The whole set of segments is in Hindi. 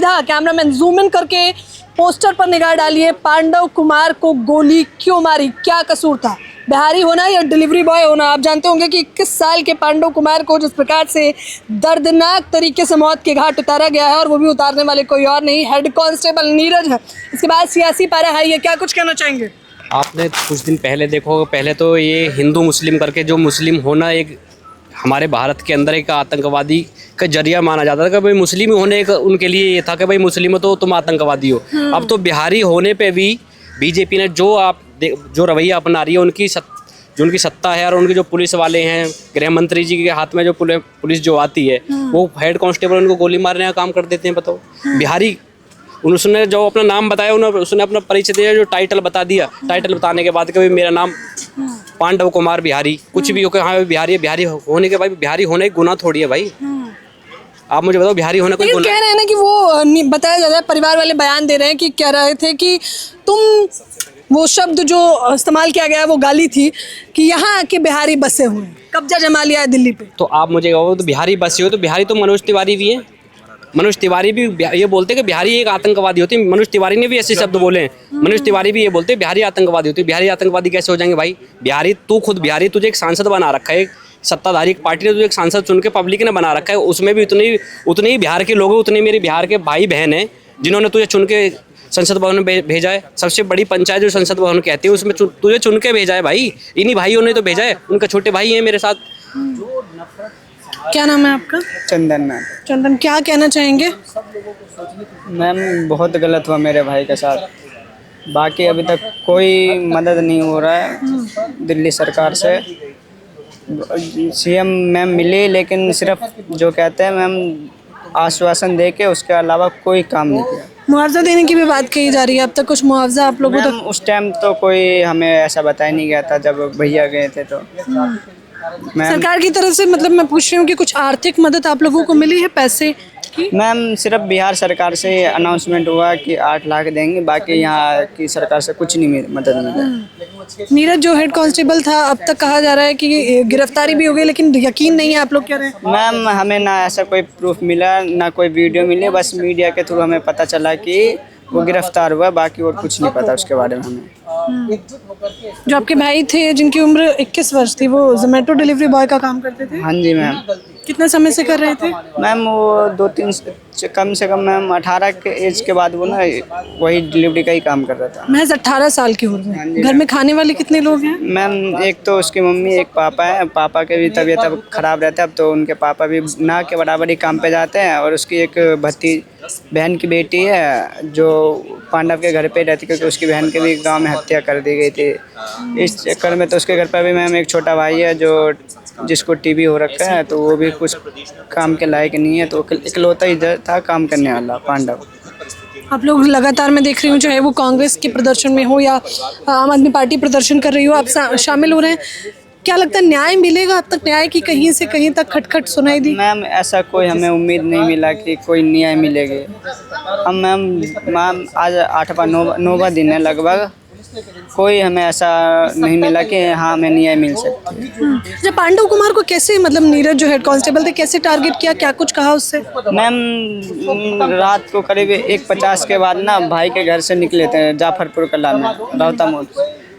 सीधा कैमरामैन जूम इन करके पोस्टर पर निगाह डालिए। पांडव कुमार को गोली क्यों मारी, क्या कसूर था? बिहारी होना या डिलीवरी बॉय होना? आप जानते होंगे कि 21 साल के पांडव कुमार को जिस प्रकार से दर्दनाक तरीके से मौत के घाट उतारा गया है, और वो भी उतारने वाले कोई और नहीं, हेड कांस्टेबल नीरज है। इसके बाद सियासी पारा हाई है, क्या कुछ कहना चाहेंगे? आपने कुछ दिन पहले देखो, पहले तो ये हिंदू मुस्लिम करके, जो मुस्लिम होना एक हमारे भारत के अंदर एक आतंकवादी का जरिया माना जाता था कि भाई मुस्लिम होने का उनके लिए ये था कि भाई मुस्लिम हो तो तुम आतंकवादी हो। अब तो बिहारी होने पे भी बीजेपी ने जो रवैया अपना रही है, जो उनकी सत्ता है और उनके जो पुलिस वाले हैं, गृह मंत्री जी के हाथ में जो पुलिस जो आती है, वो हेड कांस्टेबल उनको गोली मारने का काम कर देते हैं। बताओ, बिहारी उसने जो अपना नाम बताया, उसने अपना परिचय दिया, जो टाइटल बता दिया, टाइटल बताने के बाद कि मेरा नाम पांडव कुमार बिहारी, कुछ भी हो के हाँ बिहारी है। बिहारी होने के भाई, बिहारी होने का गुनाह थोड़ी है भाई। आप मुझे बताओ, बिहारी होना कोई गुनाह? कह रहे हैं ना कि वो बताया जा रहा है, परिवार वाले बयान दे रहे हैं कि कह रहे थे कि तुम, वो शब्द जो इस्तेमाल किया गया है वो गाली थी कि यहाँ के बिहारी बसे हुए हैं, कब्जा जमा लिया है दिल्ली पे। तो आप मुझे कहो, तो बिहारी बसे हो तो बिहारी तो मनोज तिवारी भी है। मनोज तिवारी भी ये बोलते हैं कि बिहारी एक आतंकवादी होती है। मनोज तिवारी ने भी ऐसे शब्द बोले हैं। मनोज तिवारी भी ये बोलते हैं बिहारी आतंकवादी होती है। बिहारी आतंकवादी कैसे हो जाएंगे भाई? बिहारी, तू खुद बिहारी, तुझे एक सांसद बना रखा है, सत्ताधारी पार्टी ने तुझे एक सांसद चुन के पब्लिक ने बना रखा है। उसमें भी उतने ही बिहार के लोग हैं, उतने मेरे बिहार के भाई बहन हैं जिन्होंने तुझे चुन के संसद भवन में भेजा है। सबसे बड़ी पंचायत जो संसद भवन कहती है, उसमें तुझे चुन के भेजा है भाई। इन्हीं भाइयों ने तो भेजा है, उनका छोटे भाई हैं मेरे साथ। क्या नाम है आपका? चंदन मैम। चंदन, क्या कहना चाहेंगे? मैम बहुत गलत हुआ मेरे भाई के साथ। बाकी अभी तक कोई मदद नहीं हो रहा है दिल्ली सरकार से। सीएम मैम मिली, लेकिन सिर्फ जो कहते हैं मैम आश्वासन दे के, उसके अलावा कोई काम नहीं किया। मुआवजा देने की भी बात कही जा रही है, अब तक कुछ मुआवजा आप लोगों तक? उस टाइम तो कोई हमें ऐसा बताया नहीं गया था जब भैया गए थे। तो सरकार की तरफ से, मतलब मैं पूछ रही हूँ कि कुछ आर्थिक मदद आप लोगों को मिली है, पैसे की? मैम सिर्फ बिहार सरकार से अनाउंसमेंट हुआ कि 8 लाख देंगे, बाकी यहाँ की सरकार से कुछ नहीं मदद मिला। नीरज जो हेड कांस्टेबल था, अब तक कहा जा रहा है कि गिरफ्तारी भी हो गई, लेकिन यकीन नहीं है, आप लोग कह रहे हैं? मैम हमें ना ऐसा कोई प्रूफ मिला, ना कोई वीडियो मिली, बस मीडिया के थ्रू हमें पता चला कि वो गिरफ्तार हुआ, बाकी और कुछ नहीं पता उसके बारे में हमें। जो आपके भाई थे जिनकी उम्र 21 वर्ष थी, वो जोमेटो डिलीवरी बॉय का काम करते थे? हाँ जी मैम। कितने समय से कर रहे थे? मैम वो 2-3 कम से कम मैम 18 के एज के बाद वो ना वही डिलीवरी का ही काम कर रहा था। महज 18 साल की उम्र में? घर में खाने वाले कितने लोग हैं? मैम एक तो उसकी मम्मी, एक पापा है। पापा के भी तबीयत अब खराब रहता है, अब तो उनके पापा भी ना के बराबर ही काम पे जाते हैं। और उसकी एक बहन की बेटी है जो पांडव के घर पे रहती, क्योंकि उसकी बहन की भी गांव में हत्या कर दी गई थी। इस चक्कर में तो उसके घर पर भी मैम एक छोटा भाई है जो जिसको टीबी हो रखा है, तो वो भी कुछ काम के लायक नहीं है। तो इकलौता ही था काम करने वाला पांडव। आप लोग लगातार मैं देख रही हूँ, चाहे वो कांग्रेस के प्रदर्शन में हो या आम आदमी पार्टी प्रदर्शन कर रही हो, आप शामिल हो रहे हैं। क्या लगता है, न्याय मिलेगा? अब तक न्याय की कहीं से कहीं तक खटखट सुनाई दी? मैम ऐसा कोई हमें उम्मीद नहीं मिला कि कोई न्याय मिलेगी। हम मैम आज 8वां दिन है लगभग, कोई हमें ऐसा नहीं मिला कि हाँ हमें न्याय मिल सकती है। जब पांडव कुमार को कैसे, मतलब नीरज जो हेड कांस्टेबल थे, कैसे टारगेट किया, क्या कुछ कहा उससे? मैम रात को करीब 1:50 के बाद ना भाई के घर से निकले थे जाफरपुर कला में, राउता मोड़।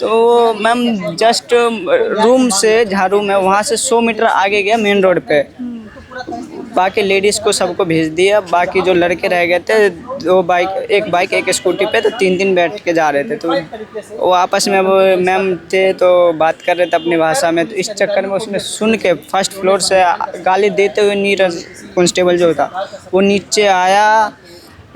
तो मैम जस्ट रूम से, जहाँ रूम है वहाँ से 100 मीटर आगे गया मेन रोड पे। बाकी लेडीज़ को सबको भेज दिया। बाकी जो लड़के रह गए थे, एक बाइक एक स्कूटी पे, तो 3 बैठ के जा रहे थे। तो वो आपस में वो मैम थे तो बात कर रहे थे अपनी भाषा में। तो इस चक्कर में उसने सुन के फर्स्ट फ्लोर से गाली देते हुए नीरज कांस्टेबल जो था वो नीचे आया,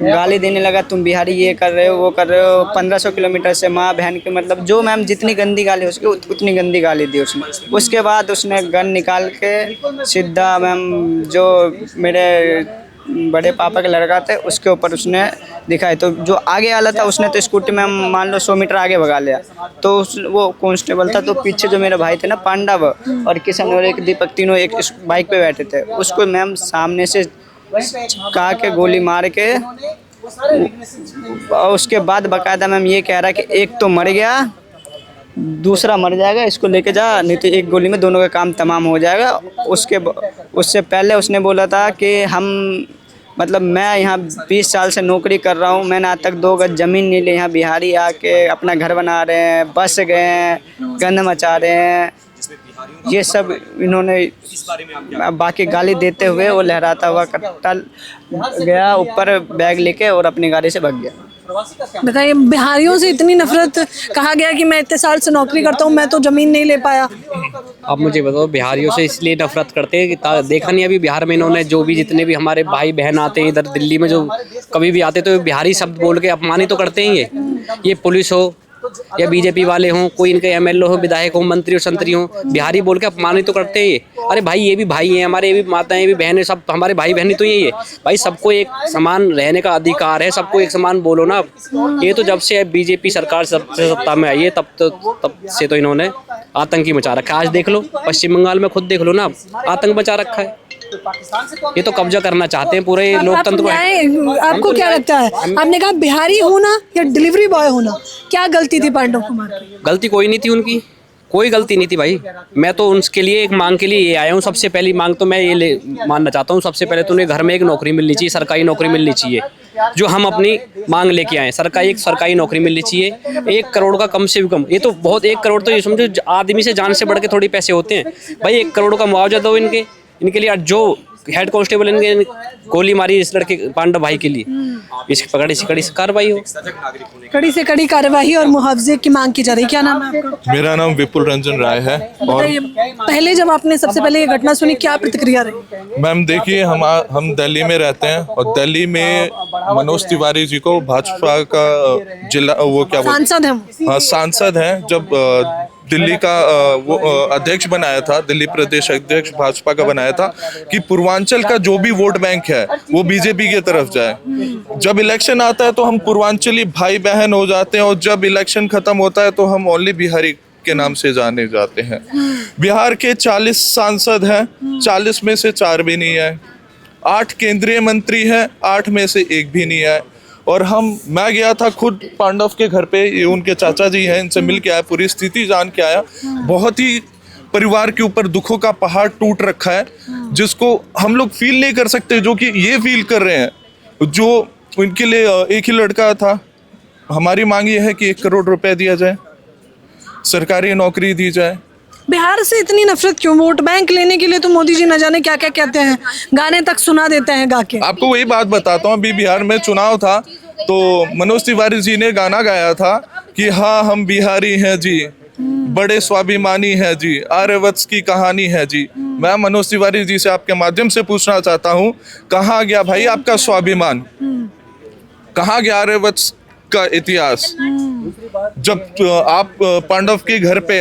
गाली देने लगा, तुम बिहारी ये कर रहे हो वो कर रहे हो। 1500 किलोमीटर से माँ बहन के, मतलब जो मैम जितनी गंदी गाली उसकी उतनी गंदी गाली दी उसने। उसके बाद उसने गन निकाल के सीधा मैम जो मेरे बड़े पापा का लड़का थे उसके ऊपर उसने दिखाई। तो जो आगे वाला था उसने तो स्कूटी में मान लो 100 मीटर आगे भगा लिया। तो वो कांस्टेबल था, तो पीछे जो मेरे भाई थे ना पांडव और किशन और एक दीपक, तीनों एक बाइक पे बैठे थे। उसको मैम सामने से कहा के गोली मार के, और उसके बाद बकायदा मैम ये कह रहा है कि एक तो मर गया, दूसरा मर जाएगा, इसको लेके जा, नहीं तो एक गोली में दोनों का काम तमाम हो जाएगा। उससे पहले उसने बोला था कि हम मतलब मैं यहाँ 20 साल से नौकरी कर रहा हूँ, मैंने आज तक 2 गज ज़मीन नहीं ली। यहाँ बिहारी आके अपना घर बना रहे हैं, बस गए हैं, गंद मचा रहे हैं, ये सब इन्होंने। बाकी गाली देते हुए वो लहराता हुआ कट्टा गया ऊपर बैग लेके और अपनी गाड़ी से भाग गया। बताइए, बिहारियों से इतनी नफरत, कहा गया कि मैं इतने साल से नौकरी करता हूँ, मैं तो जमीन नहीं ले पाया। अब मुझे बताओ, बिहारियों से इसलिए नफरत करते हैं कि देखा नहीं अभी बिहार में इन्होंने जो भी जितने भी हमारे भाई बहन आते हैं इधर दिल्ली में, जो कभी भी आते तो बिहारी शब्द बोल के अपमानित तो करते हैं। ये पुलिस हो या बीजेपी वाले हों, कोई इनके एमएलए हो, विधायक हो, मंत्री हो, संतरी हो, बिहारी बोल के अपमानित तो करते हैं ये। अरे भाई, ये भी भाई हैं हमारे, ये भी माताएं, ये भी बहनें, सब हमारे भाई बहन तो यही है भाई। सबको एक समान रहने का अधिकार है, सबको एक समान बोलो ना। ये तो जब से बीजेपी सरकार सबसे सत्ता में आई है तब से तो इन्होंने आतंकी मचा रखा है। आज देख लो, पश्चिम बंगाल में खुद देख लो ना, आतंक मचा रखा है। ये तो कब्जा करना चाहते हैं पूरे लोकतंत्र को। आपको क्या लगता है, आपने कहा बिहारी होना या डिलीवरी बॉय होना, क्या गलती थी पांडव कुमार की? गलती कोई नहीं थी उनकी, कोई गलती नहीं थी भाई। मैं तो उनके लिए एक मांग के लिए ये आया हूँ। सबसे पहली मांग तो मैं ये मानना चाहता हूँ, सबसे पहले तो उन्हें घर में एक नौकरी मिलनी चाहिए, सरकारी नौकरी मिलनी चाहिए। जो हम अपनी मांग लेके आए, सरकारी नौकरी मिलनी चाहिए। 1 करोड़ का कम से भी कम, ये तो बहुत, 1 करोड़ तो ये समझो आदमी से जान से बढ़ के थोड़ी पैसे होते हैं भाई। 1 करोड़ का मुआवजा दो इनके लिए। जो हेड कांस्टेबल इनके गोली मारी इस लड़के पांडव भाई के लिए, इसकी कड़ी से कड़ी कार्रवाई हो, कड़ी से कड़ी कार्रवाई और मुआवजे की मांग की जा रही है। क्या नाम है आपका? मेरा नाम विपुल रंजन राय है। और पहले जब आपने सबसे पहले ये घटना सुनी, क्या प्रतिक्रिया रही? मैम देखिए, हम दिल्ली में रहते हैं और दिल्ली में मनोज तिवारी जी को भाजपा का जिला वो क्या सांसद हैं, हाँ सांसद हैं। जब दिल्ली का वो अध्यक्ष बनाया था, दिल्ली प्रदेश अध्यक्ष भाजपा का बनाया था कि पूर्वांचल का जो भी वोट बैंक है वो बीजेपी की तरफ जाए। जब इलेक्शन आता है तो हम पूर्वांचली भाई बहन हो जाते हैं और जब इलेक्शन खत्म होता है तो हम ओनली बिहारी के नाम से जाने जाते हैं। बिहार के 40 सांसद हैं, 40 में से 4 भी नहीं आए। 8 केंद्रीय मंत्री हैं, 8 में से 1 भी नहीं आए। और मैं गया था खुद पांडव के घर पे, ये उनके चाचा जी हैं, इनसे मिल के आया, पूरी स्थिति जान के आया। बहुत ही परिवार के ऊपर दुखों का पहाड़ टूट रखा है, जिसको हम लोग फील नहीं कर सकते, जो कि ये फील कर रहे हैं। जो उनके लिए एक ही लड़का था। हमारी मांग ये है कि 1 करोड़ रुपए दिया जाए, सरकारी नौकरी दी जाए। बिहार से इतनी नफरत क्यों? वोट बैंक लेने के लिए तो मोदी जी न जाने क्या क्या कहते हैं, गाने तक सुना देते हैं गा के। आपको वही बात बताता हूँ, अभी बिहार में चुनाव था तो मनोज तिवारी जी ने गाना गाया था कि हाँ हम बिहारी हैं जी, बड़े स्वाभिमानी हैं जी, आर्यवत्स की कहानी है जी। मैं मनोज तिवारी जी से आपके माध्यम से पूछना चाहता हूँ, कहाँ गया भाई आपका स्वाभिमान? कहाँ गया आर्यवत्स का इतिहास? जब आप पांडव के घर पे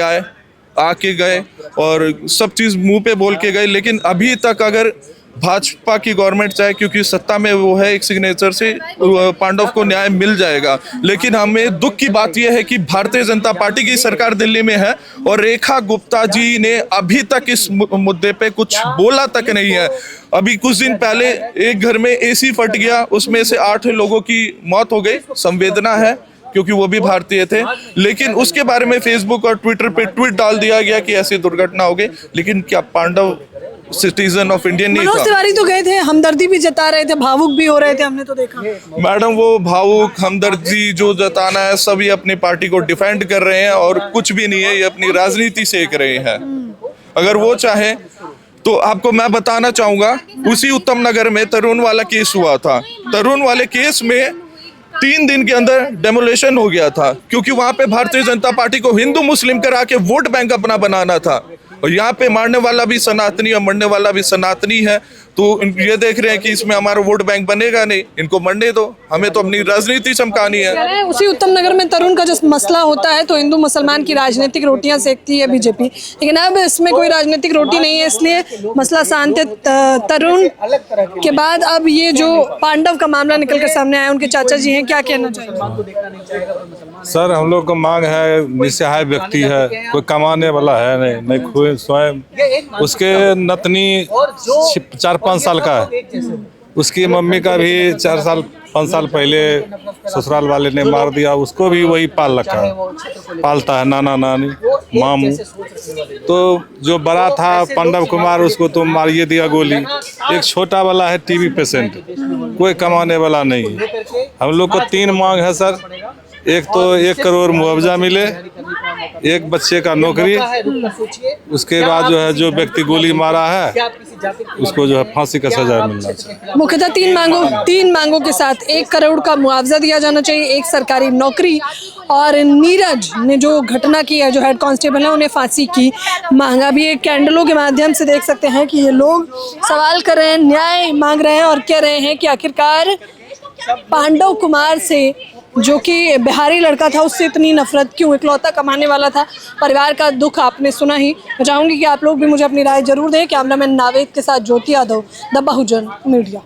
आके गए और सब चीज़ मुंह पे बोल के गए, लेकिन अभी तक अगर भाजपा की गवर्नमेंट चाहे, क्योंकि सत्ता में वो है, एक सिग्नेचर से पांडव को न्याय मिल जाएगा। लेकिन हमें दुख की बात यह है कि भारतीय जनता पार्टी की सरकार दिल्ली में है और रेखा गुप्ता जी ने अभी तक इस मुद्दे पे कुछ बोला तक नहीं है। अभी कुछ दिन पहले एक घर में एसी फट गया, उसमें से 8 लोगों की मौत हो गई। संवेदना है क्योंकि वो भी भारतीय थे, लेकिन उसके बारे में फेसबुक और ट्विटर पे ट्वीट डाल दिया गया कि ऐसी दुर्घटना हो गई। लेकिन क्या पांडव सिटीजन ऑफ इंडियन नहीं था? मनोज तिवारी तो गए थे, हमदर्दी भी जता रहे थे, भावुक भी हो रहे थे, हमने तो देखा। मैडम, वो भावुक हमदर्दी जो जताना है, सभी अपनी पार्टी को डिफेंड कर रहे हैं और कुछ भी नहीं है, ये अपनी राजनीति सेक रहे हैं। अगर वो चाहे तो आपको मैं बताना चाहूंगा, उसी उत्तम नगर में तरुण वाला केस हुआ था। तरुण वाले केस में 3 दिन के अंदर डेमोलेशन हो गया था, क्योंकि वहां पे भारतीय जनता पार्टी को हिंदू मुस्लिम करा के वोट बैंक अपना बनाना था। और यहाँ पे मारने वाला भी सनातनी और मरने वाला भी सनातनी है। तो ये देख रहे हैं कि इसमें हमारा वोट बैंक बनेगा नहीं, इनको मरने दो, हमें तो अपनी राजनीति चमकानी है। उसी उत्तम नगर में तरुण का जो मसला होता है तो हिंदू मुसलमान की राजनीतिक रोटियां सेकती है बीजेपी, लेकिन अब इसमें कोई राजनीतिक रोटी नहीं है, इसलिए मसला शांत है। तरुण के बाद अब ये जो पांडव का मामला निकल कर सामने आया, उनके चाचा जी हैं, क्या कहना चाहिए? सर, हम लोग का मांग है, निस्सहाय व्यक्ति है, कोई कमाने वाला है नहीं खुद स्वयं, उसके नतनी 4-5 साल का है, उसकी मम्मी का भी 4 साल 5 साल पहले ससुराल वाले ने मार दिया, उसको भी वही पाल रखा है, पालता है नाना नानी मामू। तो जो बड़ा था पांडव कुमार, उसको तो मारिए दिया गोली। एक छोटा वाला है टीबी पेशेंट, कोई कमाने वाला नहीं है। हम लोग को 3 मांग है सर। एक तो 1 करोड़ मुआवजा मिले, एक बच्चे का नौकरी, उसके बाद जो है जो व्यक्ति गोली मारा है उसको जो है फांसी का सजा मिलना चाहिए। मुख्यतः 3 मांगों के साथ 1 करोड़ का मुआवजा दिया जाना चाहिए, एक सरकारी नौकरी, और नीरज ने जो घटना की है, जो हेड कांस्टेबल है, उन्हें फांसी की मांग। अभी एक कैंडलों के माध्यम से देख सकते हैं कि ये लोग सवाल कर रहे हैं, न्याय मांग रहे हैं और कह रहे हैं कि आखिरकार पांडव कुमार से, जो कि बिहारी लड़का था, उससे इतनी नफरत क्यों? इकलौता कमाने वाला था, परिवार का दुख आपने सुना ही। मैं चाहूँगी कि आप लोग भी मुझे अपनी राय जरूर दें। कैमरामैन नावेद के साथ ज्योति यादव, द बहुजन मीडिया।